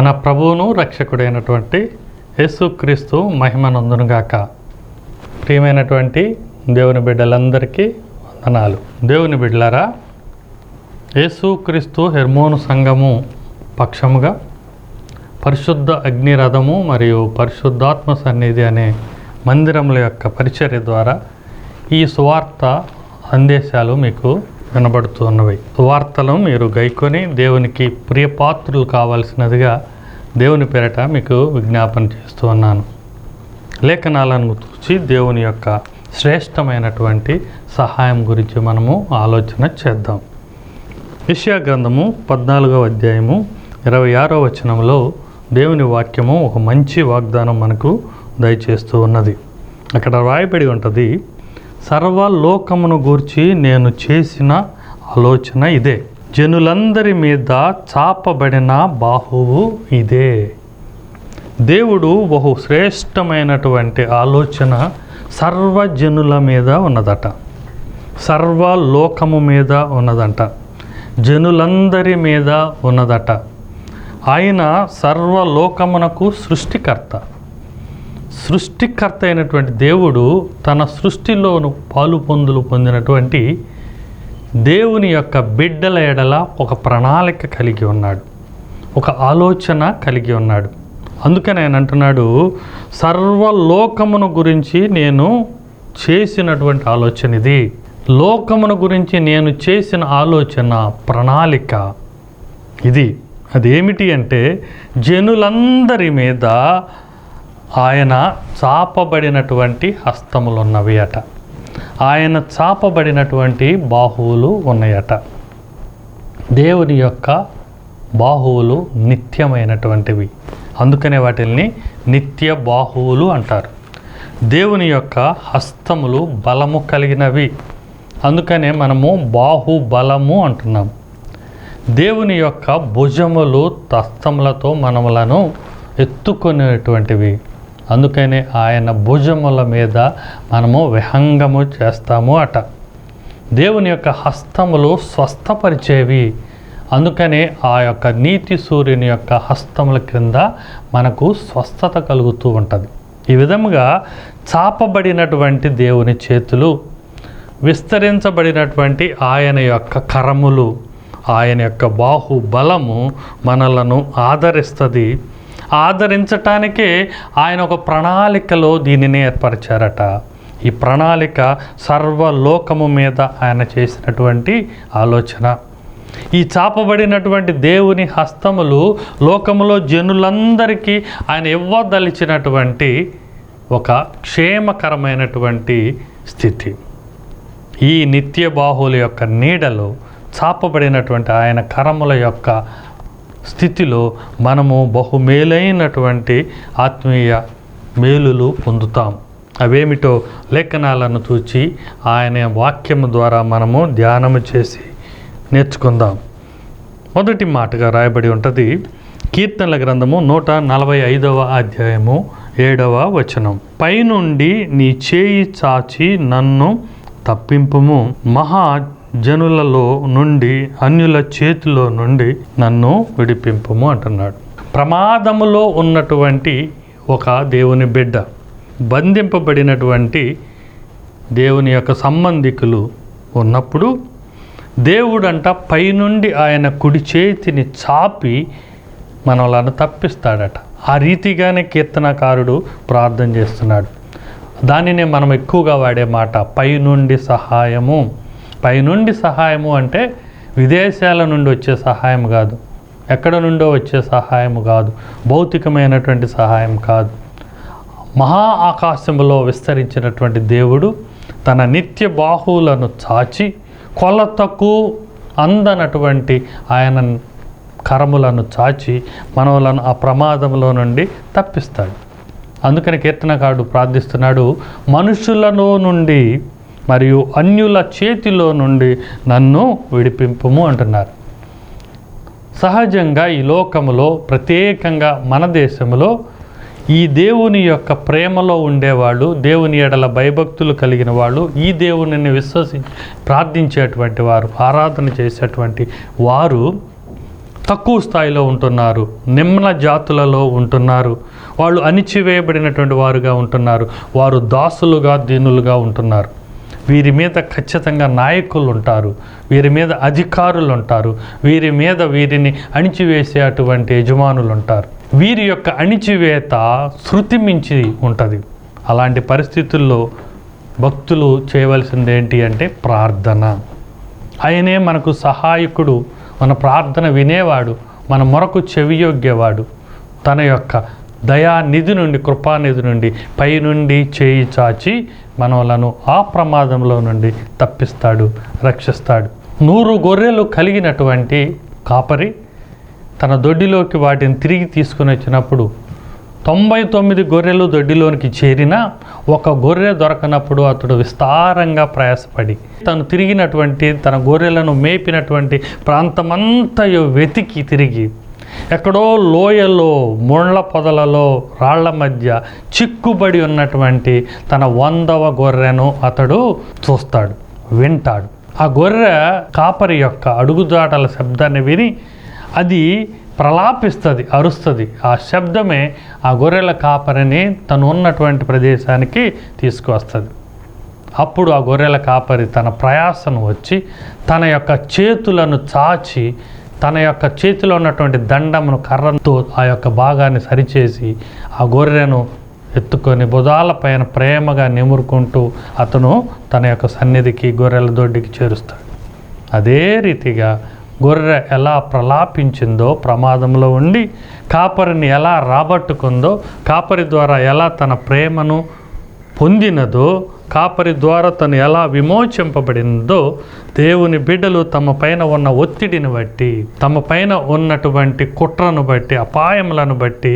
మన ప్రభువును రక్షకుడైనటువంటి యేసుక్రీస్తు మహిమనందునుగాక. ప్రియమైనటువంటి దేవుని బిడ్డలందరికీ వందనాలు. దేవుని బిడ్డలారా, యేసుక్రీస్తు హెర్మోను సంఘము పక్షముగా పరిశుద్ధ అగ్నిరథము మరియు పరిశుద్ధాత్మ సన్నిధి అనే మందిరముల యొక్క పరిచర్య ద్వారా ఈ సువార్త సందేశాలు మీకు వినబడుతూ ఉన్నవి. సువార్తలు మీరు గైకొని దేవునికి ప్రియపాత్రులు కావాల్సినదిగా దేవుని పేరట మీకు విజ్ఞాపన చేస్తూ ఉన్నాను. లేఖనాలను చూసి దేవుని యొక్క శ్రేష్టమైనటువంటి సహాయం గురించి మనము ఆలోచన చేద్దాం. యెషయా గ్రంథము 14వ అధ్యాయము 26వ వచనంలో దేవుని వాక్యము ఒక మంచి వాగ్దానం మనకు దయచేస్తూ ఉన్నది. అక్కడ రాయబడి ఉంటుంది, సర్వలోకమును గూర్చి నేను చేసిన ఆలోచన ఇదే, జనులందరి మీద చాపబడిన బాహువు ఇదే. దేవుడు బహు శ్రేష్టమైనటువంటి ఆలోచన సర్వజనుల మీద ఉన్నదట, సర్వలోకము మీద ఉన్నదంట, జనులందరి మీద ఉన్నదట. ఆయన సర్వలోకమునకు సృష్టికర్త అయినటువంటి దేవుడు తన సృష్టిలోను పాలు పొందినటువంటి దేవుని యొక్క బిడ్డల ఎడల ఒక ప్రణాళిక కలిగి ఉన్నాడు, ఒక ఆలోచన కలిగి ఉన్నాడు. అందుకని ఆయన అంటున్నాడు, సర్వలోకమును గురించి నేను చేసినటువంటి ఆలోచన ఇది. లోకమును గురించి నేను చేసిన ఆలోచన ప్రణాళిక ఇది. అదేమిటి అంటే, జనులందరి మీద ఆయన చాపబడినటువంటి హస్తములు ఉన్నవి అట, ఆయన చాపబడినటువంటి బాహువులు ఉన్నాయట. దేవుని యొక్క బాహువులు నిత్యమైనటువంటివి, అందుకనే వాటిని నిత్య బాహువులు అంటారు. దేవుని యొక్క హస్తములు బలము కలిగినవి, అందుకనే మనము బాహుబలము అంటున్నాం. దేవుని యొక్క భుజములు హస్తములతో మనములను ఎత్తుకునేటువంటివి, అందుకనే ఆయన భుజముల మీద మనము విహంగము చేస్తాము అట. దేవుని యొక్క హస్తములు స్వస్థపరిచేవి, అందుకనే ఆ యొక్క నీతి సూర్యుని యొక్క హస్తముల క్రింద మనకు స్వస్థత కలుగుతూ ఉంటుంది. ఈ విధముగా చాపబడినటువంటి దేవుని చేతులు, విస్తరించబడినటువంటి ఆయన యొక్క కరములు, ఆయన యొక్క బాహుబలము మనలను ఆదరిస్తుంది. ఆదరించటానికే ఆయన ఒక ప్రణాళికలో దీనిని ఏర్పరిచారట. ఈ ప్రణాళిక సర్వలోకము మీద ఆయన చేసినటువంటి ఆలోచన. ఈ చాపబడినటువంటి దేవుని హస్తములు లోకములో జనులందరికీ ఆయన ఇవ్వదలిచినటువంటి ఒక క్షేమకరమైనటువంటి స్థితి. ఈ నిత్య బాహువుల యొక్క నీడలో చాపబడినటువంటి ఆయన కరముల యొక్క స్థితిలో మనము బహుమేలైనటువంటి ఆత్మీయ మేలులు పొందుతాం. అవేమిటో లేఖనాలను చూచి ఆయన వాక్యము ద్వారా మనము ధ్యానము చేసి నేర్చుకుందాం. మొదటి మాటగా రాయబడి ఉంటుంది, కీర్తనల గ్రంథము 145వ అధ్యాయము 7వ వచనం, పైనుండి నీ చేయి చాచి నన్ను తప్పింపుము, మహా జనులలో నుండి, అన్యుల చేతిలో నుండి నన్ను విడిపింపుము అంటున్నాడు. ప్రమాదములో ఉన్నటువంటి ఒక దేవుని బిడ్డ, బంధింపబడినటువంటి దేవుని యొక్క సంబంధికులు ఉన్నప్పుడు దేవుడంట పైనుండి ఆయన కుడి చేతిని చాపి మనలను తప్పిస్తాడట. ఆ రీతిగానే కీర్తనకారుడు ప్రార్థన చేస్తున్నాడు. దానినే మనం ఎక్కువగా వాడే మాట పైనుండి సహాయము. పైనుండి సహాయము అంటే విదేశాల నుండి వచ్చే సహాయం కాదు, ఎక్కడ నుండో వచ్చే సహాయం కాదు, భౌతికమైనటువంటి సహాయం కాదు. మహా ఆకాశంలో విస్తరించినటువంటి దేవుడు తన నిత్య బాహువులను చాచి కొలతకు అందనటువంటి ఆయన కరములను చాచి మనలను ఆ ప్రమాదంలో నుండి తప్పిస్తాడు. అందుకని కీర్తనకారుడు ప్రార్థిస్తున్నాడు, మనుషులలో నుండి మరియు అన్యుల చేతిలో నుండి నన్ను విడిపింపుము అంటున్నారు. సహజంగా ఈ లోకములో, ప్రత్యేకంగా మన దేశంలో ఈ దేవుని యొక్క ప్రేమలో ఉండేవాళ్ళు, దేవుని ఎడల భయభక్తులు కలిగిన వాళ్ళు, ఈ దేవునిని విశ్వసించి ప్రార్థించేటువంటి వారు, ఆరాధన చేసేటువంటి వారు తక్కువ స్థాయిలో ఉంటున్నారు, నిమ్న జాతులలో ఉంటున్నారు, వాళ్ళు అణిచివేయబడినటువంటి వారుగా ఉంటున్నారు, వారు దాసులుగా దీనులుగా ఉంటున్నారు. వీరి మీద ఖచ్చితంగా నాయకులు ఉంటారు, వీరి మీద అధికారులు ఉంటారు, వీరిని అణిచివేసే అటువంటి యజమానులు ఉంటారు. వీరి యొక్క అణిచివేత శృతి మించి ఉంటుంది. అలాంటి పరిస్థితుల్లో భక్తులు చేయవలసింది ఏంటి అంటే ప్రార్థన. ఆయనే మనకు సహాయకుడు, మన ప్రార్థన వినేవాడు, మన మొరకు చెవియొగ్గేవాడు. తన యొక్క దయానిధి నుండి, కృపానిధి నుండి పైనుండి చేయి చాచి మనలను ఆ ప్రమాదంలో నుండి తప్పిస్తాడు, రక్షిస్తాడు. 100 గొర్రెలు కలిగినటువంటి కాపరి తన దొడ్డిలోకి వాటిని తిరిగి తీసుకుని వచ్చినప్పుడు 99 గొర్రెలు దొడ్డిలోనికి చేరినా ఒక గొర్రె దొరకనప్పుడు అతడు విస్తారంగా ప్రయాసపడి తను తిరిగినటువంటి, తన గొర్రెలను మేపినటువంటి ప్రాంతమంతయు వెతికి తిరిగి ఎక్కడో లోయలో, ముళ్ళ పొదలలో, రాళ్ల మధ్య చిక్కుబడి ఉన్నటువంటి తన 100వ గొర్రెను అతడు చూస్తాడు, వింటాడు. ఆ గొర్రె కాపరి యొక్క అడుగుజాడల శబ్దాన్ని విని అది ప్రలాపిస్తుంది, అరుస్తుంది. ఆ శబ్దమే ఆ గొర్రెల కాపరిని తను ఉన్నటువంటి ప్రదేశానికి తీసుకువస్తుంది. అప్పుడు ఆ గొర్రెల కాపరి తన ప్రయాసను వచ్చి తన యొక్క చేతులను చాచి తన యొక్క చేతిలో ఉన్నటువంటి దండమును కర్రతో ఆ యొక్క భాగాన్ని సరిచేసి ఆ గొర్రెను ఎత్తుకొని భుజాల పైన ప్రేమగా నిమురుకుంటూ అతను తన యొక్క సన్నిధికి, గొర్రెల దొడ్డికి చేరుస్తాడు. అదే రీతిగా గొర్రె ఎలా ప్రలాపించిందో, ప్రమాదంలో ఉండి కాపరిని ఎలా రాబట్టుకుందో, కాపరి ద్వారా ఎలా తన ప్రేమను పొందినదో, కాపరి ద్వారా తను ఎలా విమోచింపబడిందో, దేవుని బిడ్డలు తమ పైన ఉన్న ఒత్తిడిని బట్టి, తమ పైన ఉన్నటువంటి కుట్రను బట్టి, అపాయములను బట్టి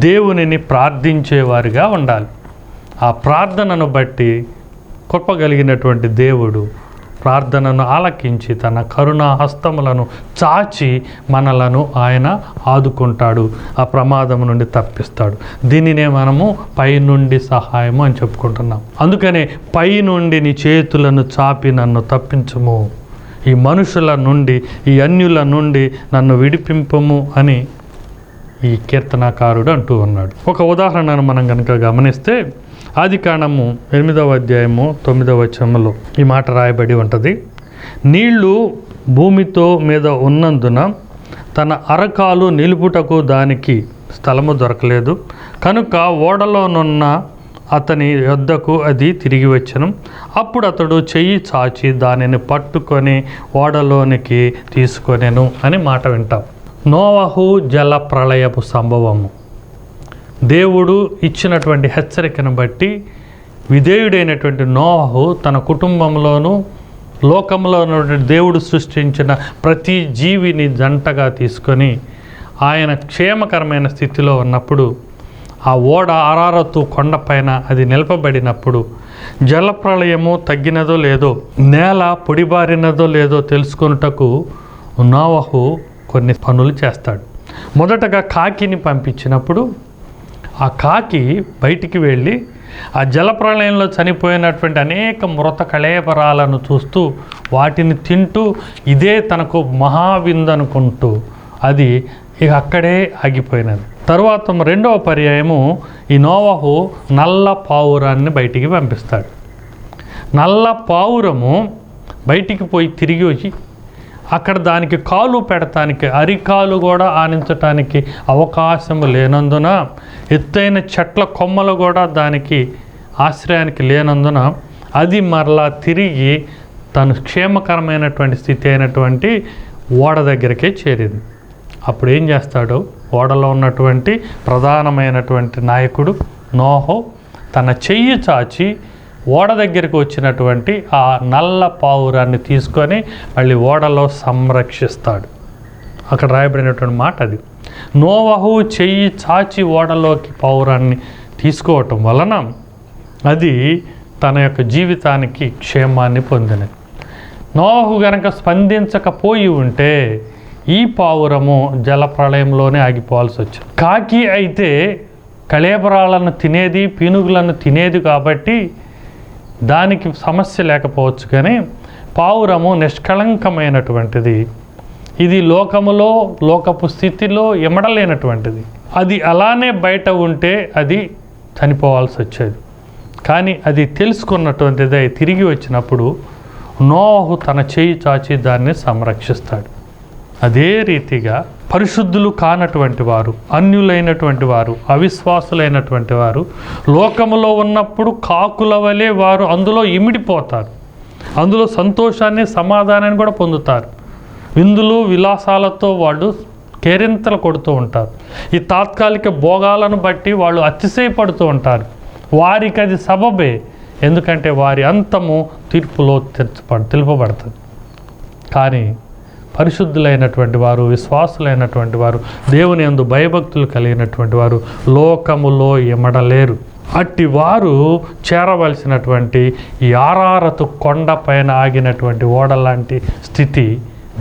దేవునిని ప్రార్థించేవారుగా ఉండాలి. ఆ ప్రార్థనను బట్టి కృపగలిగినటువంటి దేవుడు ప్రార్థనను ఆలకించి తన కరుణా హస్తములను చాచి మనలను ఆయన ఆదుకుంటాడు, ఆ ప్రమాదం నుండి తప్పిస్తాడు. దీనినే మనము పైనుండి సహాయము అని చెప్పుకుంటున్నాం. అందుకనే పైనుండి నీ చేతులను చాపి నన్ను తప్పించుము, ఈ మనుషుల నుండి, ఈ అన్యుల నుండి నన్ను విడిపింపము అని ఈ కీర్తనాకారుడు అంటూ ఉన్నాడు. ఒక ఉదాహరణను మనం కనుక గమనిస్తే ఆదికాండము 8వ అధ్యాయము 9వ వచనములో ఈ మాట రాయబడి ఉంటుంది. నీళ్లు భూమితో మీద ఉన్నందున తన అరకాలు నిలుపుటకు దానికి స్థలము దొరకలేదు, కనుక ఓడలోనున్న అతని యొద్దకు అది తిరిగి వచ్చెను. అప్పుడు అతడు చెయ్యి చాచి దానిని పట్టుకొని ఓడలోనికి తీసుకొనెను అని మాట వింటాం. నోవహు జల ప్రళయపు సంభవము. దేవుడు ఇచ్చినటువంటి హెచ్చరికను బట్టి విధేయుడైనటువంటి నోవహు తన కుటుంబంలోనూ, లోకంలో ఉన్నటువంటి దేవుడు సృష్టించిన ప్రతి జీవిని జంటగా తీసుకొని ఆయన క్షేమకరమైన స్థితిలో ఉన్నప్పుడు ఆ ఓడ అరారతు కొండపైన అది నిలపబడినప్పుడు జలప్రళయము తగ్గినదో లేదో, నేల పొడిబారినదో లేదో తెలుసుకొనుటకు నోవహు కొన్ని పనులు చేస్తాడు. మొదటగా కాకిని పంపించినప్పుడు ఆ కాకి బయటికి వెళ్ళి ఆ జలప్రళయంలో చనిపోయినటువంటి అనేక మృత కళేబరాలను చూస్తూ వాటిని తింటూ ఇదే తనకు మహావిందు అనుకుంటూ అది ఇక అక్కడే ఆగిపోయినది. తరువాత 2వ పర్యాయము ఈ నోవహు నల్ల పావురాన్ని బయటికి పంపిస్తాడు. నల్ల పావురము బయటికి పోయి తిరిగి వచ్చి అక్కడ దానికి కాలు పెడటానికి, అరికాలు కూడా ఆనించటానికి అవకాశం లేనందున, ఎత్తైన చెట్ల కొమ్మలు కూడా దానికి ఆశ్రయానికి లేనందున అది మరలా తిరిగి తను క్షేమకరమైనటువంటి స్థితి అయినటువంటి ఓడ దగ్గరికే చేరింది. అప్పుడు ఏం చేస్తాడు? ఓడలో ఉన్నటువంటి ప్రధానమైనటువంటి నాయకుడు నోహు తన చెయ్యి చాచి ఓడ దగ్గరికి వచ్చినటువంటి ఆ నల్ల పావురాన్ని తీసుకొని మళ్ళీ ఓడలో సంరక్షిస్తాడు. అక్కడ రాయబడినటువంటి మాట అది. నోవహు చెయ్యి చాచి ఓడలోకి పావురాన్ని తీసుకోవటం వలన అది తన యొక్క జీవితానికి క్షేమాన్ని పొందినది. నోవహు గనక స్పందించకపోయి ఉంటే ఈ పావురము జలప్రళయంలోనే ఆగిపోవాల్సి వచ్చింది. కాకి అయితే కళేబరాలను తినేది, పీనుగులను తినేది కాబట్టి దానికి సమస్య లేకపోవచ్చు, కానీ పావురము నిష్కళంకమైనటువంటిది. ఇది లోకములో లోకపు స్థితిలో ఇమడలేనటువంటిది. అది అలానే బయట ఉంటే అది చనిపోవాల్సి వచ్చేది. కానీ అది తెలుసుకున్నటువంటిది తిరిగి వచ్చినప్పుడు నోవహు తన చేయి చాచి దాన్ని సంరక్షిస్తాడు. అదే రీతిగా పరిశుద్ధులు కానటువంటి వారు, అన్యులైనటువంటి వారు, అవిశ్వాసులైనటువంటి వారు లోకములో ఉన్నప్పుడు కాకుల వలె వారు అందులో ఇమిడిపోతారు. అందులో సంతోషాన్ని, సమాధానాన్ని కూడా పొందుతారు. విందులు విలాసాలతో వాళ్ళు కేరింతలు కొడుతూ ఉంటారు. ఈ తాత్కాలిక భోగాలను బట్టి వాళ్ళు అతిశయపడుతూ ఉంటారు. వారికి అది సబబే, ఎందుకంటే వారి అంతము తీర్పులో తెలుపబడుతుంది. కానీ పరిశుద్ధులైనటువంటి వారు, విశ్వాసులైనటువంటి వారు, దేవుని యందు భయభక్తులు కలిగినటువంటి వారు లోకములో ఇమడలేరు. అట్టి వారు చేరవలసినటువంటి ఈ ఆరారతు కొండ పైన ఆగినటువంటి ఓడలాంటి స్థితి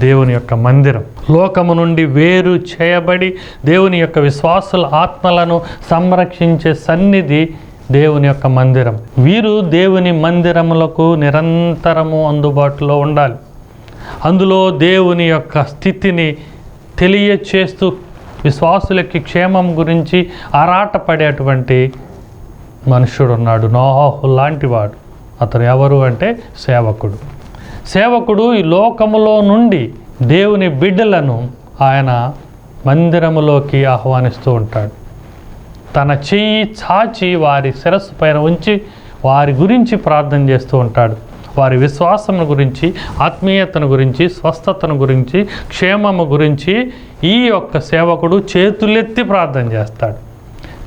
దేవుని యొక్క మందిరం. లోకము నుండి వేరు చేయబడి దేవుని యొక్క విశ్వాసుల ఆత్మలను సంరక్షించే సన్నిధి దేవుని యొక్క మందిరం. వీరు దేవుని మందిరములకు నిరంతరము అందుబాటులో ఉండాలి. అందులో దేవుని యొక్క స్థితిని తెలియచేస్తూ విశ్వాసులకి క్షేమం గురించి ఆరాటపడేటువంటి మనుషుడు ఉన్నాడు, నోవహు లాంటివాడు. అతను ఎవరు అంటే సేవకుడు. సేవకుడు ఈ లోకములో నుండి దేవుని బిడ్డలను ఆయన మందిరములోకి ఆహ్వానిస్తూ ఉంటాడు. తన చెయ్యి చాచి వారి శిరస్సు పైన ఉంచి వారి గురించి ప్రార్థన చేస్తూ ఉంటాడు. వారి విశ్వాసం గురించి, ఆత్మీయతను గురించి, స్వస్థతను గురించి, క్షేమము గురించి ఈ యొక్క సేవకుడు చేతులెత్తి ప్రార్థన చేస్తాడు.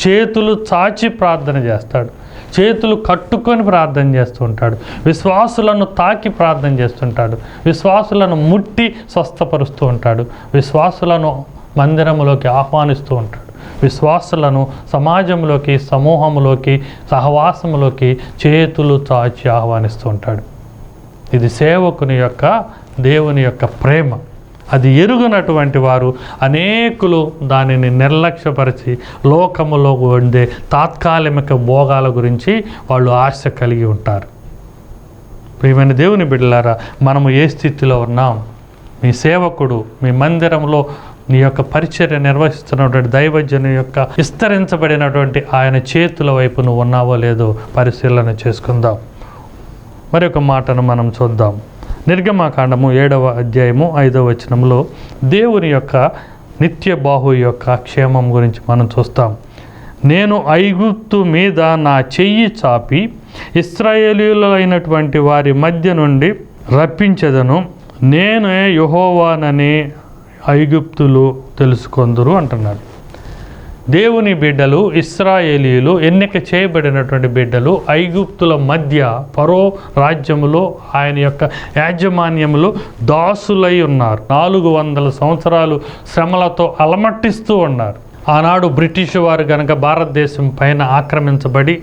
చేతులు చాచి ప్రార్థన చేస్తాడు. చేతులు కట్టుకొని ప్రార్థన చేస్తూ ఉంటాడు. విశ్వాసులను తాకి ప్రార్థన చేస్తుంటాడు. విశ్వాసులను ముట్టి స్వస్థపరుస్తూ ఉంటాడు. విశ్వాసులను మందిరములోకి ఆహ్వానిస్తూ ఉంటాడు. విశ్వాసులను సమాజంలోకి, సమూహంలోకి, సహవాసములోకి చేతులు చాచి ఆహ్వానిస్తూ ఉంటాడు. ఇది సేవకుని యొక్క, దేవుని యొక్క ప్రేమ. అది ఎరుగునటువంటి వారు అనేకులు దానిని నిర్లక్ష్యపరిచి లోకములో ఉండే తాత్కాలిక భోగాల గురించి వాళ్ళు ఆశ కలిగి ఉంటారు. ప్రియమైన దేవుని బిడ్డలారా, మనము ఏ స్థితిలో ఉన్నాం? మీ సేవకుడు మీ మందిరంలో నీ యొక్క పరిచర్య నిర్వహిస్తున్నటువంటి దైవజను యొక్క విస్తరించబడినటువంటి ఆయన చేతుల వైపు నువ్వు ఉన్నావో లేదో పరిశీలన చేసుకుందాం. మరి ఒక మాటను మనం చూద్దాం. నిర్గమకాండము 7వ అధ్యాయము 5వ వచనంలో దేవుని యొక్క నిత్య బాహు యొక్క క్షేమం గురించి మనం చూస్తాం. నేను ఐగుప్తు మీద నా చెయ్యి చాపి ఇశ్రాయేలీయులైనటువంటి వారి మధ్య నుండి రప్పించెదను, నేనే యెహోవానని ఐగుప్తులు తెలుసుకొందురు అంటున్నాడు. దేవుని బిడ్డలు, ఇశ్రాయేలీయులు, ఎన్నిక చేయబడినటువంటి బిడ్డలు ఐగుప్తుల మధ్య ఫరో రాజ్యములో ఆయన యొక్క యాజమాన్యములో దాసులై ఉన్నారు. 400 సంవత్సరాలు శ్రమలతో అలమట్టిస్తూ ఉన్నారు. ఆనాడు బ్రిటిష్ వారు కనుక భారతదేశం పైన ఆక్రమించబడి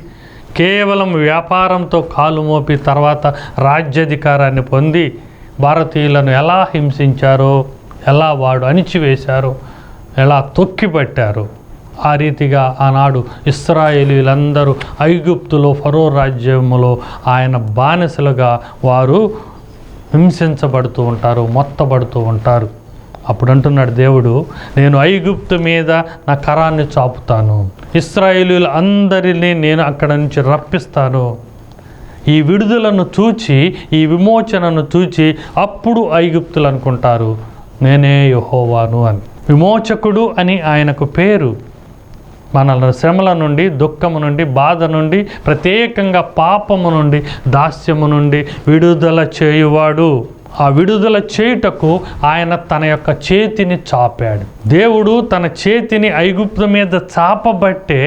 కేవలం వ్యాపారంతో కాలు మోపి తర్వాత రాజ్యాధికారాన్ని పొంది భారతీయులను ఎలా హింసించారో, ఎలా వాడు అణిచివేశారో, ఎలా తొక్కిపట్టారో, ఆ రీతిగా ఆనాడు ఇశ్రాయేలీయులందరూ ఐగుప్తులో ఫరో రాజ్యములో ఆయన బానిసలుగా వారు హింసించబడుతూ ఉంటారు, మొత్తబడుతూ ఉంటారు. అప్పుడు అంటున్నాడు దేవుడు, నేను ఐగుప్తు మీద నా కరాన్ని చాపుతాను, ఇశ్రాయేలీయులు అందరినీ నేను అక్కడ నుంచి రప్పిస్తాను. ఈ విడుదలను చూచి, ఈ విమోచనను చూచి అప్పుడు ఐగుప్తులు అనుకుంటారు నేనే యెహోవాను అని. విమోచకుడు అని ఆయనకు పేరు. మనల్ని శ్రమల నుండి, దుఃఖము నుండి, బాధ నుండి, ప్రత్యేకంగా పాపము నుండి, దాస్యము నుండి విడుదల చేయువాడు. ఆ విడుదల చేయుటకు ఆయన తన యొక్క చేతిని చాపాడు. దేవుడు తన చేతిని ఐగుప్తు మీద చాపబట్టే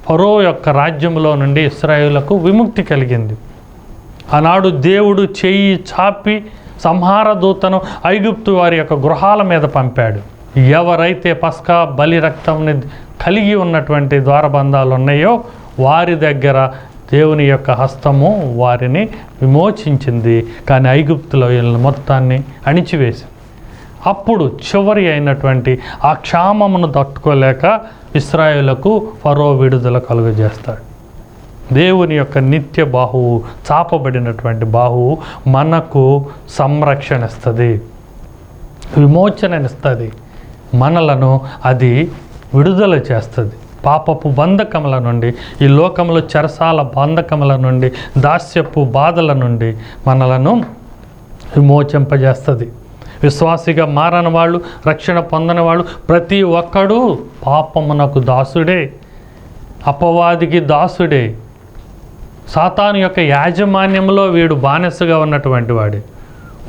ఫరో యొక్క రాజ్యంలో నుండి ఇశ్రాయేలులకు విముక్తి కలిగింది. ఆనాడు దేవుడు చెయ్యి చాపి సంహార దూతను ఐగుప్తు వారి యొక్క గృహాల మీద పంపాడు. ఎవరైతే పస్కా బలి రక్తంని కలిగి ఉన్నటువంటి ద్వారబంధాలు ఉన్నాయో వారి దగ్గర దేవుని యొక్క హస్తము వారిని విమోచించింది. కానీ ఐగుప్తులో వీళ్ళని మొత్తాన్ని అణిచివేసింది. అప్పుడు చివరి అయినటువంటి ఆ క్షామమును తట్టుకోలేక ఇశ్రాయేలుకు ఫరో విడుదల కలుగజేస్తాడు. దేవుని యొక్క నిత్య బాహువు, చాపబడినటువంటి బాహువు మనకు సంరక్షణ ఇస్తుంది. విమోచననిస్తుంది, మనలను అది విడుదల చేస్తుంది. పాపపు బంధకముల నుండి, ఈ లోకంలో చెరసాల బంధకముల నుండి, దాస్యపు బాధల నుండి మనలను విమోచింపజేస్తుంది. విశ్వాసిగా మారని వాళ్ళు, రక్షణ పొందని వాళ్ళు ప్రతి ఒక్కడూ పాపమునకు దాసుడే, అపవాదికి దాసుడే, సాతాను యొక్క యాజమాన్యంలో వీడు బానిసగా ఉన్నటువంటి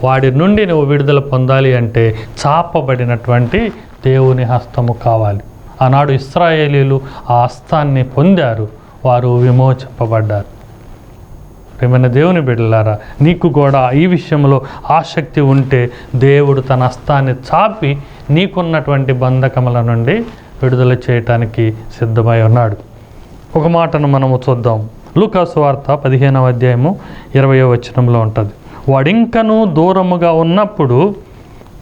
వాడి నుండి నువ్వు విడుదల పొందాలి అంటే చాపబడినటువంటి దేవుని హస్తము కావాలి. ఆనాడు ఇశ్రాయేలీలు ఆ హస్తాన్ని పొందారు, వారు విమోచింపబడ్డారు. ప్రియమైన దేవుని బిడ్డలారా, నీకు కూడా ఈ విషయంలో ఆసక్తి ఉంటే దేవుడు తన హస్తాన్ని చాపి నీకున్నటువంటి బంధకముల నుండి విడుదల చేయటానికి సిద్ధమై ఉన్నాడు. ఒక మాటను మనము చూద్దాం. లూకా సువార్త 15వ అధ్యాయము 20వ వచనంలో ఉంటుంది. వాడింకనూ దూరముగా ఉన్నప్పుడు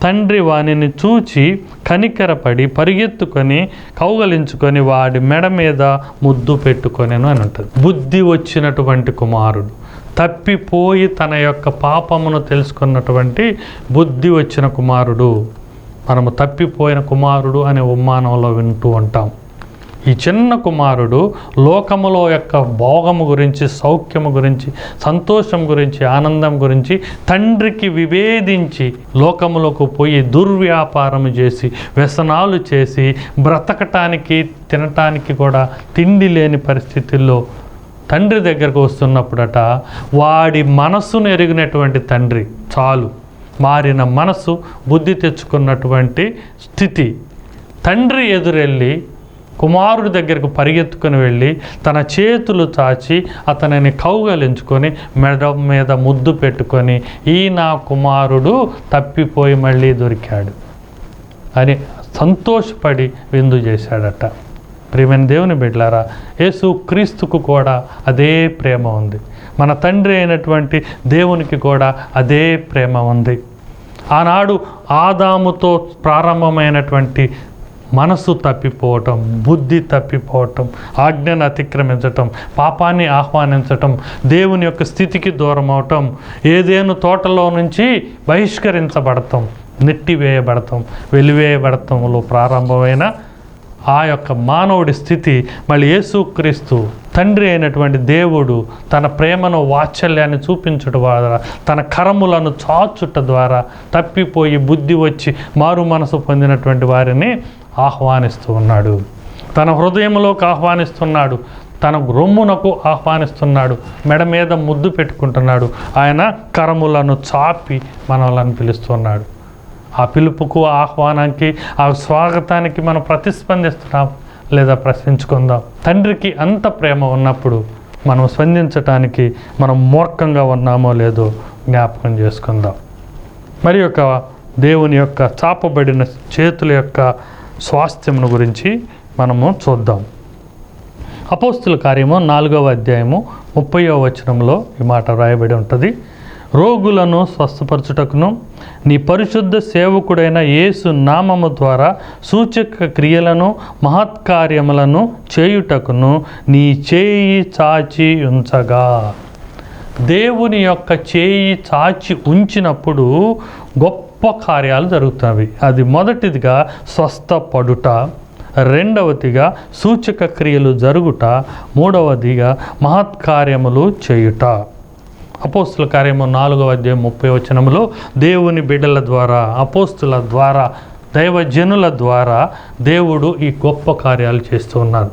తండ్రి వానిని చూచి కనికరపడి పరిగెత్తుకొని కౌగలించుకొని వాడి మెడ మీద ముద్దు పెట్టుకొనెను అని ఉంటుంది. బుద్ధి వచ్చినటువంటి కుమారుడు, తప్పిపోయి తన యొక్క పాపమును తెలుసుకున్నటువంటి బుద్ధి వచ్చిన కుమారుడు. మనము తప్పిపోయిన కుమారుడు అనే ఉపమానంలో వింటూ ఉంటాం. ఈ చిన్న కుమారుడు లోకములో యొక్క భోగము గురించి, సౌఖ్యము గురించి, సంతోషం గురించి, ఆనందం గురించి తండ్రికి విభేదించి లోకములకు పోయి దుర్వ్యాపారము చేసి, వ్యసనాలు చేసి, బ్రతకటానికి తినటానికి కూడా తిండి లేని పరిస్థితుల్లో తండ్రి దగ్గరకు వస్తున్నప్పుడట, వాడి మనస్సును ఎరిగినటువంటి తండ్రి, చాలు మారిన మనసు, బుద్ధి తెచ్చుకున్నటువంటి స్థితి, తండ్రి ఎదురెళ్ళి కుమారుడి దగ్గరకు పరిగెత్తుకొని వెళ్ళి తన చేతులు చాచి అతనిని కౌగలించుకొని మెడ మీద ముద్దు పెట్టుకొని, ఈ నా కుమారుడు తప్పిపోయి మళ్ళీ దొరికాడు అని సంతోషపడి విందు చేశాడట. ప్రియమైన దేవుని బిడ్డలారా, యేసు క్రీస్తుకు కూడా అదే ప్రేమ ఉంది. మన తండ్రి అయినటువంటి దేవునికి కూడా అదే ప్రేమ ఉంది. ఆనాడు ఆదాముతో ప్రారంభమైనటువంటి మనసు తప్పిపోవటం, బుద్ధి తప్పిపోవటం, ఆజ్ఞను అతిక్రమించటం, పాపాన్ని ఆహ్వానించటం, దేవుని యొక్క స్థితికి దూరం అవటం, ఏదేను తోటలో నుంచి బహిష్కరించబడటం, నెట్టివేయబడటం, వెలివేయబడటంలో ప్రారంభమైన ఆ యొక్క మానవుడి స్థితి మళ్ళీ యేసుక్రీస్తు తండ్రి అయినటువంటి దేవుడు తన ప్రేమను, వాత్సల్యాన్ని చూపించడం ద్వారా, తన కరములను చాచుట ద్వారా తప్పిపోయి బుద్ధి వచ్చి మారు మనసు పొందినటువంటి వారిని ఆహ్వానిస్తూ ఉన్నాడు. తన హృదయంలోకి ఆహ్వానిస్తున్నాడు, తన రొమ్మునకు ఆహ్వానిస్తున్నాడు, మెడ మీద ముద్దు పెట్టుకుంటున్నాడు. ఆయన కరములను చాపి మనలను పిలుస్తున్నాడు. ఆ పిలుపుకు, ఆహ్వానానికి, ఆ స్వాగతానికి మనం ప్రతిస్పందిస్తున్నాం లేదా ప్రశ్నించుకుందాం. తండ్రికి అంత ప్రేమ ఉన్నప్పుడు మనం స్పందించటానికి మనం మూర్ఖంగా ఉన్నామో లేదో జ్ఞాపకం చేసుకుందాం. మరి యొక్క దేవుని యొక్క చాపబడిన చేతుల యొక్క స్వాస్థ్యమును గురించి మనము చూద్దాం. అపోస్తుల కార్యము 4వ అధ్యాయము 30వ వచనంలో ఈ మాట రాయబడి ఉంటుంది. రోగులను స్వస్థపరచుటకును నీ పరిశుద్ధ సేవకుడైన యేసు నామము ద్వారా సూచక క్రియలను, మహత్కార్యములను చేయుటకును నీ చేయి చాచి ఉంచగా. దేవుని యొక్క చేయి చాచి ఉంచినప్పుడు గొప్ప కార్యాలు జరుగుతాయి. అది మొదటిదిగా స్వస్థపడుట, రెండవదిగా సూచక క్రియలు జరుగుట, మూడవదిగా మహత్కార్యములు చేయుట. అపోస్తుల కార్యము 4వ అధ్యాయం 30వ వచనములో దేవుని బిడ్డల ద్వారా, అపోస్తుల ద్వారా, దైవజనుల ద్వారా దేవుడు ఈ గొప్ప కార్యాలు చేస్తూ ఉన్నారు.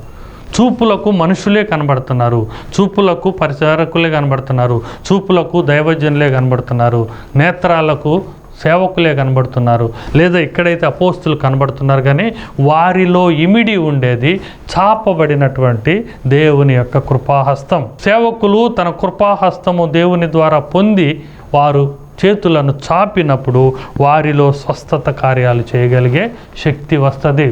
చూపులకు మనుషులే కనబడుతున్నారు, చూపులకు పరిచారకులే కనబడుతున్నారు, చూపులకు దైవజనులే కనబడుతున్నారు, నేత్రాలకు సేవకులే కనబడుతున్నారు, లేదా ఇక్కడైతే అపోస్తులు కనబడుతున్నారు. కానీ వారిలో ఇమిడి ఉండేది చాపబడినటువంటి దేవుని యొక్క కృపాహస్తం. సేవకులు తన కృపాహస్తము దేవుని ద్వారా పొంది వారు చేతులను చాపినప్పుడు వారిలో స్వస్థత కార్యాలు చేయగలిగే శక్తి వస్తుంది.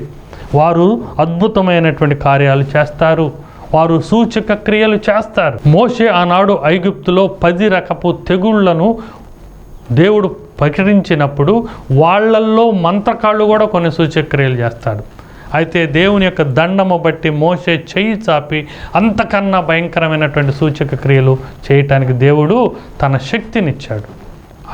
వారు అద్భుతమైనటువంటి కార్యాలు చేస్తారు, వారు సూచక క్రియలు చేస్తారు. మోషే ఆనాడు ఐగుప్తులో 10 రకపు తెగుళ్లను దేవుడు ప్రకటించినప్పుడు వాళ్ళల్లో మంత్రకాళ్ళు కూడా కొన్ని సూచక్రియలు చేస్తాడు. అయితే దేవుని యొక్క దండము బట్టి మోషే చెయ్యి చాపి అంతకన్నా భయంకరమైనటువంటి సూచక క్రియలు చేయటానికి దేవుడు తన శక్తినిచ్చాడు.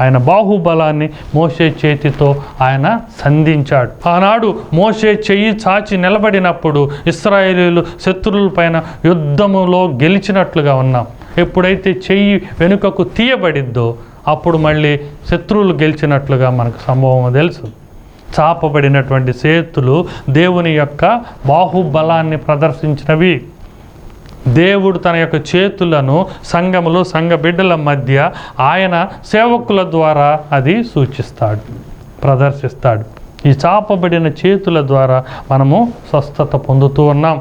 ఆయన బాహుబలాన్ని మోషే చేతితో ఆయన సంధించాడు. ఆనాడు మోషే చెయ్యి చాచి నిలబడినప్పుడు ఇశ్రాయేలీయులు శత్రువుల పైన యుద్ధములో గెలిచినట్లుగా ఉన్నాం. ఎప్పుడైతే చెయ్యి వెనుకకు తీయబడిద్దో అప్పుడు మళ్ళీ శత్రువులు గెలిచినట్లుగా మనకు సంభవం తెలుసు. చాపబడినటువంటి చేతులు దేవుని యొక్క బాహుబలాన్ని ప్రదర్శించినవి. దేవుడు తన యొక్క చేతులను సంఘములు, సంఘ బిడ్డల మధ్య ఆయన సేవకుల ద్వారా అది సూచిస్తాడు, ప్రదర్శిస్తాడు. ఈ చాపబడిన చేతుల ద్వారా మనము స్వస్థత పొందుతూ ఉన్నాం.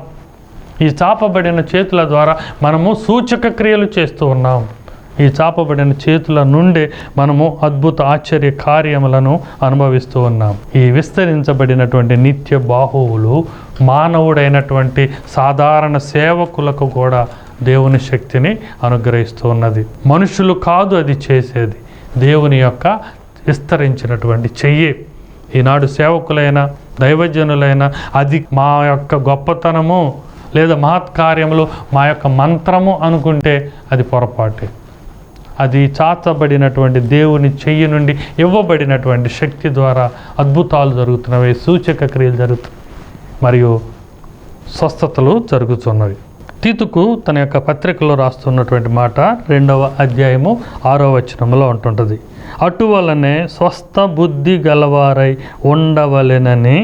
ఈ చాపబడిన చేతుల ద్వారా మనము సూచక క్రియలు చేస్తూ ఉన్నాం. ఈ చాపబడిన చేతుల నుండే మనము అద్భుత ఆశ్చర్య కార్యములను అనుభవిస్తూ ఉన్నాం. ఈ విస్తరించబడినటువంటి నిత్య బాహువులు మానవుడైనటువంటి సాధారణ సేవకులకు కూడా దేవుని శక్తిని అనుగ్రహిస్తూ ఉన్నది. మనుషులు కాదు అది చేసేది, దేవుని యొక్క విస్తరించినటువంటి చెయ్యి. ఈనాడు సేవకులైన దైవజనులైన అది మా యొక్క గొప్పతనము లేదా మహత్కార్యములు మా యొక్క మంత్రము అనుకుంటే అది పొరపాటే. అది చాచబడినటువంటి దేవుని చెయ్యి నుండి ఇవ్వబడినటువంటి శక్తి ద్వారా అద్భుతాలు జరుగుతున్నవి, సూచక క్రియలు జరుగుతున్నాయి మరియు స్వస్థతలు జరుగుతున్నవి. తీతుకు తన యొక్క పత్రికలో రాస్తున్నటువంటి మాట 2వ అధ్యాయము 6వ వచనంలో ఉంటుంటుంది. అటువలనే స్వస్థ బుద్ధి గలవారై ఉండవలెనని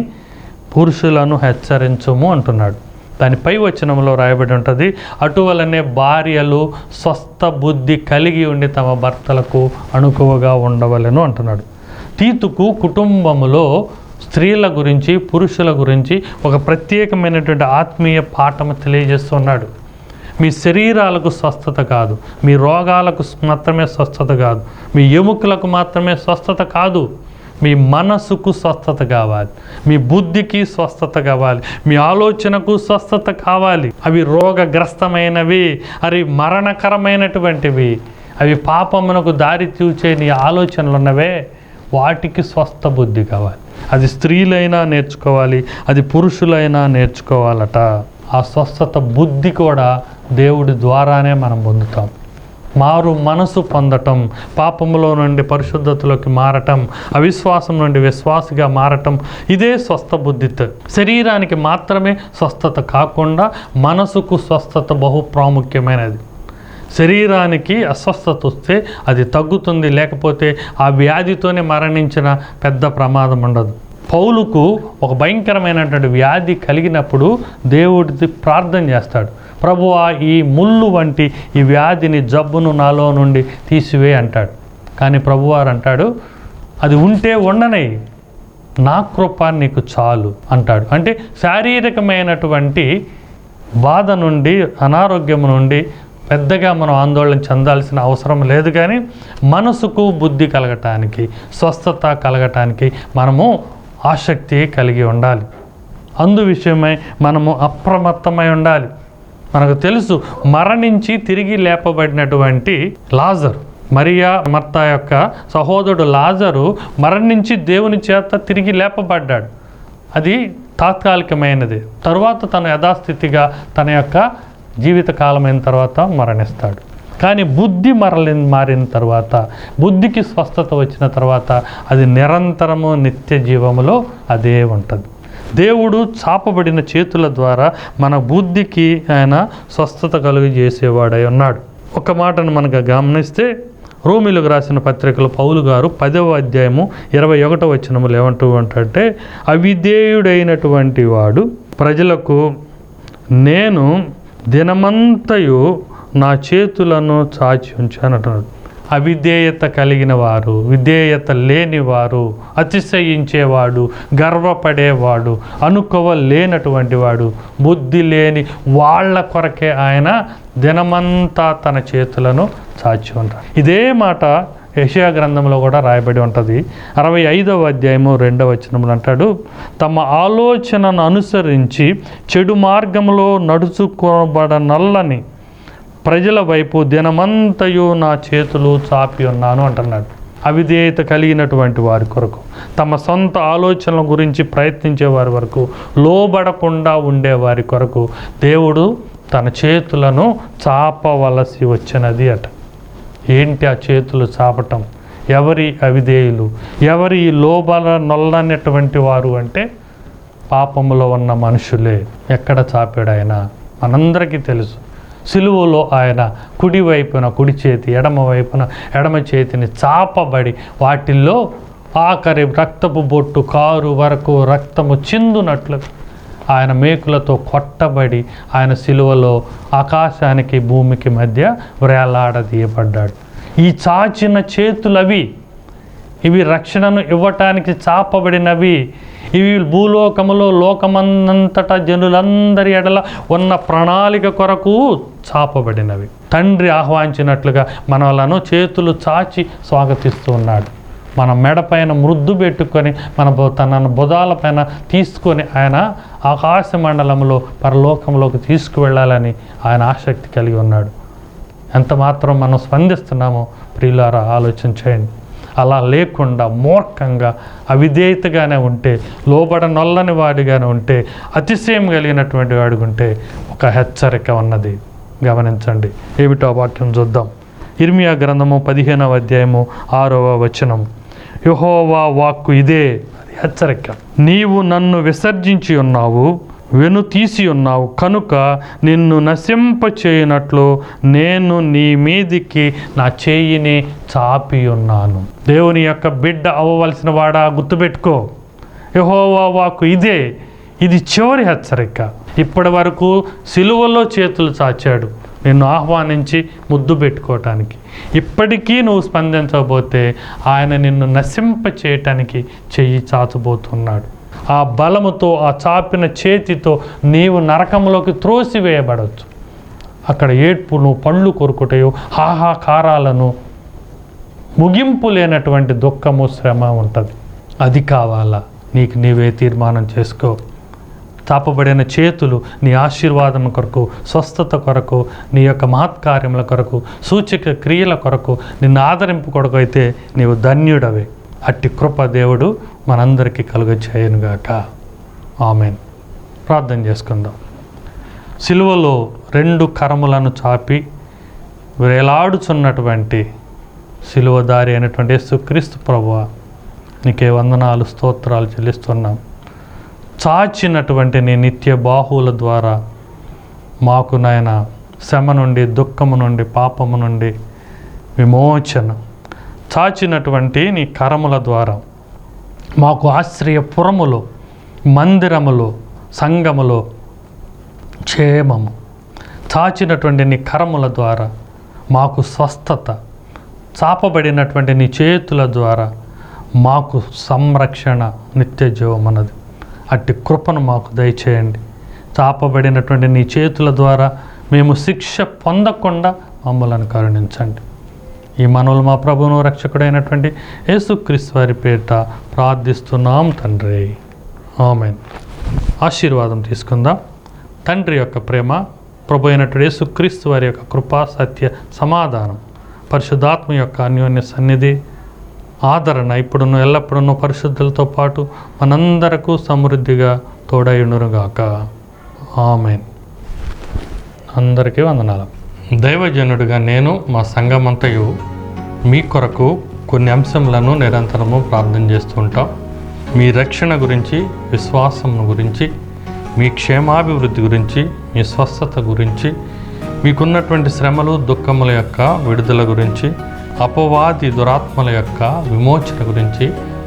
పురుషులను హెచ్చరించుము అంటున్నాడు. దాని పై వచనంలో రాయబడి ఉంటుంది, అటువలనే భార్యలు స్వస్థ బుద్ధి కలిగి ఉండి తమ భర్తలకు అణుకువగా ఉండవలెను అంటున్నాడు. తీతుకు కుటుంబములో స్త్రీల గురించి, పురుషుల గురించి ఒక ప్రత్యేకమైనటువంటి ఆత్మీయ పాఠము తెలియజేస్తున్నాడు. మీ శరీరాలకు స్వస్థత కాదు, మీ రోగాలకు మాత్రమే స్వస్థత కాదు, మీ ఎముకలకు మాత్రమే స్వస్థత కాదు, మీ మనసుకు స్వస్థత కావాలి, మీ బుద్ధికి స్వస్థత కావాలి, మీ ఆలోచనకు స్వస్థత కావాలి. అవి రోగగ్రస్తమైనవి, అవి మరణకరమైనటువంటివి, అవి పాపమునకు దారి తీర్చే నీ ఆలోచనలు ఉన్నవే, వాటికి స్వస్థ బుద్ధి కావాలి. అది స్త్రీలైనా నేర్చుకోవాలి, అది పురుషులైనా నేర్చుకోవాలట. ఆ స్వస్థత బుద్ధి కూడా దేవుడి ద్వారానే మనం పొందుతాం. మారు మనసు పొందటం, పాపములో నుండి పరిశుద్ధతలోకి మారటం, అవిశ్వాసం నుండి విశ్వాసిగా మారటం, ఇదే స్వస్థ బుద్ధితో. శరీరానికి మాత్రమే స్వస్థత కాకుండా మనసుకు స్వస్థత బహు ప్రాముఖ్యమైనది. శరీరానికి అస్వస్థత వస్తే అది తగ్గుతుంది, లేకపోతే ఆ వ్యాధితోనే మరణించిన పెద్ద ప్రమాదం ఉండదు. పౌలుకు ఒక భయంకరమైనటువంటి వ్యాధి కలిగినప్పుడు దేవుడికి ప్రార్థన చేస్తాడు, ప్రభువా ఈ ముళ్ళు వంటి ఈ వ్యాధిని, జబ్బును నాలో నుండి తీసివే అంటాడు. కానీ ప్రభువారు అంటాడు, అది ఉంటే ఉండనై, నా కృప నీకు చాలు అంటాడు. అంటే శారీరకమైనటువంటి బాధ నుండి, అనారోగ్యం నుండి పెద్దగా మనం ఆందోళన చెందాల్సిన అవసరం లేదు. కానీ మనసుకు బుద్ధి కలగటానికి, స్వస్థత కలగటానికి మనము ఆసక్తి కలిగి ఉండాలి. అందు విషయమై మనము అప్రమత్తమై ఉండాలి. మనకు తెలుసు, మరణించి తిరిగి లేపబడినటువంటి లాజరు, మరియా మార్తా యొక్క సహోదరుడు లాజరు మరణించి దేవుని చేత తిరిగి లేపబడ్డాడు. అది తాత్కాలికమైనది. తరువాత తను యథాస్థితిగా తన యొక్క జీవితకాలమైన తర్వాత మరణిస్తాడు. కానీ బుద్ధి మారిన తర్వాత, బుద్ధికి స్వస్థత వచ్చిన తర్వాత అది నిరంతరము నిత్య జీవములో అదే ఉంటుంది. దేవుడు చాపబడిన చేతుల ద్వారా మన బుద్ధికి ఆయన స్వస్థత కలుగు చేసేవాడై ఉన్నాడు. ఒక మాటను మనకు గమనిస్తే, రోమిలకు రాసిన పత్రికలో పౌలు గారు 10వ అధ్యాయము 21వ వచనములు ఏమంటూ ఉంటాడంటే, అవిధేయుడైనటువంటి వాడు ప్రజలకు నేను దినమంతయు నా చేతులను చాచి ఉంచానంటున్నాడు. అవిధేయత కలిగిన వారు, విధేయత లేనివారు, అతిశయించేవాడు, గర్వపడేవాడు, అనుకోవలేనటువంటి వాడు, బుద్ధి లేని వాళ్ళ కొరకే ఆయన దినమంతా తన చేతులను చాచి ఉంటాడు. ఇదే మాట యెషయా గ్రంథంలో కూడా రాయబడి ఉంటుంది. 65వ అధ్యాయము 2వ వచనంలో అంటాడు, తమ ఆలోచనను అనుసరించి చెడు మార్గంలో నడుచుకోబడనల్లని ప్రజల వైపు దినమంతయు నా చేతులు చాపి ఉన్నాను అంటున్నాడు. అవిధేయత కలిగినటువంటి వారి కొరకు, తమ సొంత ఆలోచనల గురించి ప్రయత్నించే వారి వరకు, లోబడకుండా ఉండే వారి కొరకు దేవుడు తన చేతులను చాపవలసి వచ్చినది అట. ఏంటి ఆ చేతులు చాపటం? ఎవరి అవిధేయులు, ఎవరి లోబల నొల్లనటువంటి వారు అంటే పాపములో ఉన్న మనుషులే. ఎక్కడ చాపాడు ఆయన? మనందరికీ తెలుసు. సిలువలో ఆయన కుడి వైపున కుడి చేతి, ఎడమ వైపున ఎడమ చేతిని చాపబడి వాటిల్లో ఆఖరి రక్తపు బొట్టు కారు వరకు రక్తము చిందునట్లు ఆయన మేకులతో కొట్టబడి ఆయన సిలువలో ఆకాశానికి భూమికి మధ్య వేలాడదీయబడ్డాడు. ఈ చాచిన చేతులవి, ఇవి రక్షణను ఇవ్వటానికి చాపబడినవి. ఇవి భూలోకములో లోకమంతటా జనులందరి ఎడల ఉన్న ప్రణాళిక కొరకు చాపబడినవి. తండ్రి ఆహ్వానించినట్లుగా మనలను చేతులు చాచి స్వాగతిస్తూ ఉన్నాడు. మన మెడపైన మృద్దు పెట్టుకొని తన బుధాల పైన తీసుకొని ఆయన ఆకాశ మండలంలో పరలోకంలోకి తీసుకువెళ్ళాలని ఆయన ఆసక్తి కలిగి ఉన్నాడు. ఎంత మాత్రం మనం స్పందిస్తున్నామో ప్రియులారా ఆలోచన చేయండి. అలా లేకుండా మూర్ఖంగా అవిధేయతగానే ఉంటే, లోబడనొల్లని వాడిగానే ఉంటే, అతిశయం కలిగినటువంటి వాడిగా ఉంటే ఒక హెచ్చరిక ఉన్నది. గమనించండి. ఏమిటో వాక్యం చూద్దాం. ఇర్మియా గ్రంథము 15వ అధ్యాయము 6వ వచనం. యెహోవా వాక్కు ఇదే, అది హెచ్చరిక. నీవు నన్ను విసర్జించి ఉన్నావు, వెను తీసి ఉన్నావు, కనుక నిన్ను నశింపచేయునట్లు నేను నీ మీదికి నా చేయిని చాపి ఉన్నాను. దేవుని యొక్క బిడ్డ అవ్వవలసిన వాడా, గుర్తుపెట్టుకో. యెహోవా వాక్కు ఇదే, ఇది చివరి హెచ్చరిక. ఇప్పటి వరకు సిలువలో చేతులు చాచాడు నిన్ను ఆహ్వానించి ముద్దు పెట్టుకోవటానికి. ఇప్పటికీ నువ్వు స్పందించకపోతే ఆయన నిన్ను నశింప చేయటానికి చెయ్యి చాచబోతున్నాడు. ఆ బలముతో, ఆ చాపిన చేతితో నీవు నరకంలోకి త్రోసివేయబడవచ్చు. అక్కడ ఏడ్పును, పళ్ళు కొరుకుటయో, హాహాకారాలను, ముగింపు లేనటువంటి దుఃఖము, శ్రమ ఉంటుంది. అది కావాలా? నీకు నీవే తీర్మానం చేసుకో. చాపబడిన చేతులు నీ ఆశీర్వాదం కొరకు, స్వస్థత కొరకు, నీ యొక్క మహత్కార్యముల కొరకు, సూచక క్రియల కొరకు, నిన్ను ఆదరింపు కొరకు అయితే నీవు ధన్యుడవే. అట్టి కృప దేవుడు మనందరికీ కలుగచేయునుగాక. ఆమేన్. ప్రార్థన చేసుకుందాం. సిలువలో 2 కరములను చాపి వేలాడుచున్నటువంటి సిలువదారి అయినటువంటి యేసుక్రీస్తు ప్రభువా, నీకే వందనాలు, స్తోత్రాలు చెల్లిస్తున్నాం. చాచినటువంటి నీ నిత్య బాహువుల ద్వారా మాకు నాయన శ్రమ నుండి, దుఃఖము నుండి, పాపము నుండి విమోచన, చాచినటువంటి నీ కరముల ద్వారా మాకు ఆశ్రయపురములో, మందిరములో, సంఘములో క్షేమము, చాచినటువంటి నీ కరముల ద్వారా మాకు స్వస్థత, చాపబడినటువంటి నీ చేతుల ద్వారా మాకు సంరక్షణ, నిత్య జీవం అన్నది. అట్టి కృపను మాకు దయచేయండి. చాపబడినటువంటి నీ చేతుల ద్వారా మేము శిక్ష పొందకుండా మమ్మలను కరుణించండి. ఈ మనవులు మా ప్రభువును రక్షకుడైనటువంటి యేసుక్రీస్తు వారి పేరిట ప్రార్థిస్తున్నాం తండ్రి. ఆమేన్. ఆశీర్వాదం తీసుకుందాం. తండ్రి యొక్క ప్రేమ, ప్రభు అయినటువంటి యేసుక్రీస్తు వారి యొక్క కృపా, సత్య, సమాధానం, పరిశుద్ధాత్మ యొక్క అన్యోన్య సన్నిధి, ఆదరణ ఇప్పుడును ఎల్లప్పుడూ పరిశుద్ధులతో పాటు మనందరకు సమృద్ధిగా తోడయునుగాక. ఆమేన్. అందరికీ వందనాలు. దైవజనుడిగా నేను, మా సంఘమంతయు మీ కొరకు కొన్ని అంశములను నిరంతరము ప్రార్థన చేస్తూ ఉంటాం. మీ రక్షణ గురించి, విశ్వాసం గురించి, మీ క్షేమాభివృద్ధి గురించి, మీ స్వస్థత గురించి, మీకున్నటువంటి శ్రమలు, దుఃఖముల యొక్క విడుదల గురించి, అపవాది దురాత్మల యొక్క విమోచన గురించి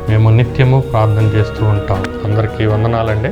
మేము నిత్యము ప్రార్థన చేస్తూ ఉంటాం. అందరికీ వందనాలండి.